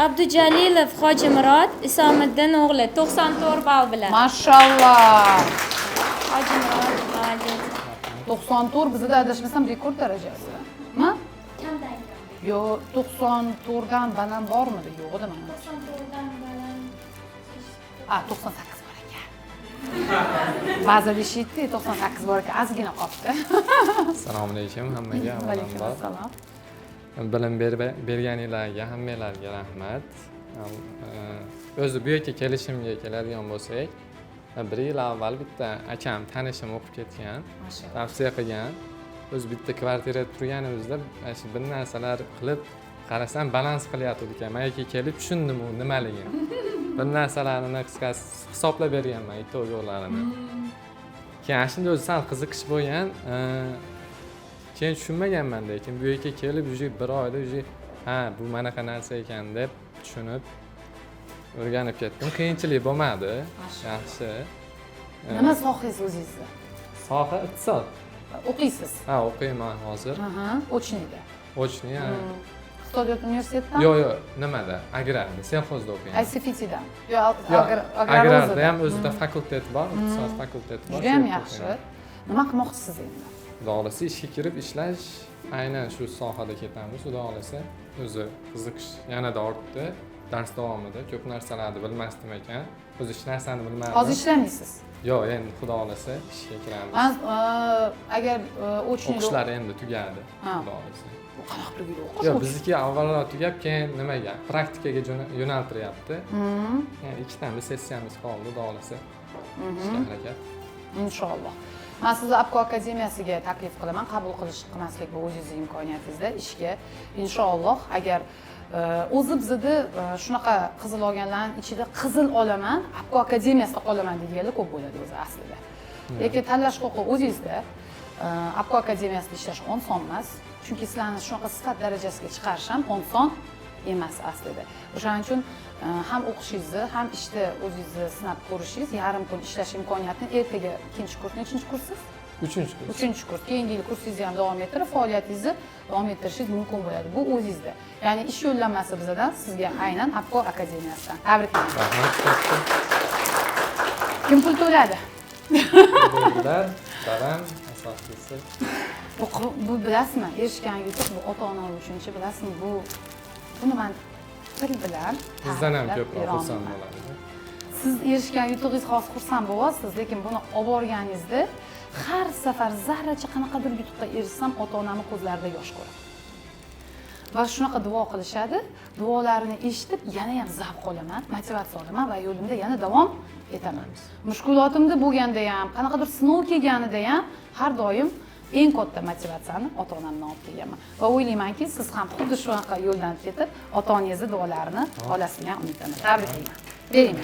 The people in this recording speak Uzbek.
Abdujalilov Hojimurod Isomiddin o'g'li 94 ball bilan. Mashallah. Hojimurod молодец. 94 bizda adashmasam rekord darajasi. Ma? Kamdan kam. Yo, 94 dan baland bormidi? Yo'q edi mana. 94 dan baland. 98 bor ekan. Ba'zida deyishdi 98 bor ekan, ozgina qolibdi. Assalomu alaykum hammaga. Alaykum assalom. Bilim berganinglarga hammanglarga rahmat. O'zi bu yerga kelishimga keladigan bo'lsak, 1 yil avval bitta akam tanishim o'qib ketgan, tavsiya qilgan. O'zi bitta kvartirada turganimizda shu bir narsalar qilib qarasam balans qilyapti ekan. Men yerga kelib tushundim u nimaligini. Bir narsalarni qisqasi hisoblab berganman ito'g'larini. Keyin shunda o'zi sal qiziqish bo'lgan. Keyin tushunmaganman lekin bu yerga kelib уже 1 oyda уже ha bu manaqa narsa ekan deb tushunib o'rganib ketdim. Qiyinchilik bo'lmadi. Yaxshi. Nima sohangiz o'zingizni? Soha iqtisod. O'qiysiz? Ha, o'qiyman hozir. Aha, Ochniyda. Ochni. Iqtisodiyot universitetida? Yo'q, nimada? Agrarda, selxozda o'qiyman. ICFT'da. Yo'q, agrarda ham o'zida fakultet bor, iqtisod fakulteti bor. Juda ham yaxshi. Nima qilmoqchisiz endi? Xudo xolasa ishga kirib ishlash, aynan shu sohada ketamiz. Xudo xolasa o'zi qiziqish yanada ortdi. Dars davomida ko'p narsalarni bilmasdim ekan. O'zi hech narsani bilmadim. Hozir ishlamaysiz? Yo'q, endi xudo xolasa ishga kiramiz. Agar o'qishlar endi tugadi. Xudo xolasa. Bu qanaqa bir o'qish? Yo'q, bizniki avvalroq tugab, keyin nimaga? Praktikaga yo'naltiryapti. Yani 2 ta sessiyamiz qoldi, xudo xolasa. Ishga harakat. Inshaalloh. Men sizni Apko akademiyasiga taklif qilaman, qabul qilmaslik bu o'zingizning imkoniyatingizda ishga. Inshaalloh agar o'zi bizda shunaqa qizil olganlarning ichida qizil olaman, Apko akademiyasida qolaman deganlar ko'p bo'ladi o'zi aslida. Lekin tanlash huquqi o'zingizda. Apko akademiyasida ishlash oson emas, chunki sizlarni shunaqa sifat darajasiga chiqarish ham oson emas aslida. O'shaning uchun ham o'qishingizni, ham ishda o'zingizni sinab ko'rishingiz, yarim kun ishlash imkoniyatini ertaga ikkinchi kurs, nechinchi kurssiz? 3-kurs. 3-kurs. Keyingi yil kursingizni ham davom ettirib, faoliyatingizni davom ettirishingiz mumkin bo'ladi. Bu o'zingizda. Ya'ni ish yo'llanmasi bizdan sizga aynan Apko akademiyasidan. Tabriklayman. Rahmat. Kim pul to'ladi? Bular dadam asoschisi. Bu bilasizmi? Erishgan yutuq bu ota-onalar uchunchi bilasizmi? Buni men til bilan bizdan ham ko'proq xursand bo'ladi. Siz erishgan yutug'ingiz hozir xursand bo'lyapsiz, lekin buni olib borganingizda har safar zarracha qanaqadir yutuqqa erishsam, ota-onamning ko'zlarida yosh ko'raman. Va shunaqa duo qilishadi. Duolarini eshitib, yana ham zavq olaman, motivatsiya olaman va yo'limda yana davom etaman. Mushkulotimda bo'lganda ham, qanaqadir sinov kelganida ham har doim eng katta motivatsiyani ota-onamdan olib kelganman. Va o'ylaymanki, siz ham xuddi shunaqa yo'ldan ketib, ota-onangizni duolarini olasizga umidaman. Tabriklayman. Bering.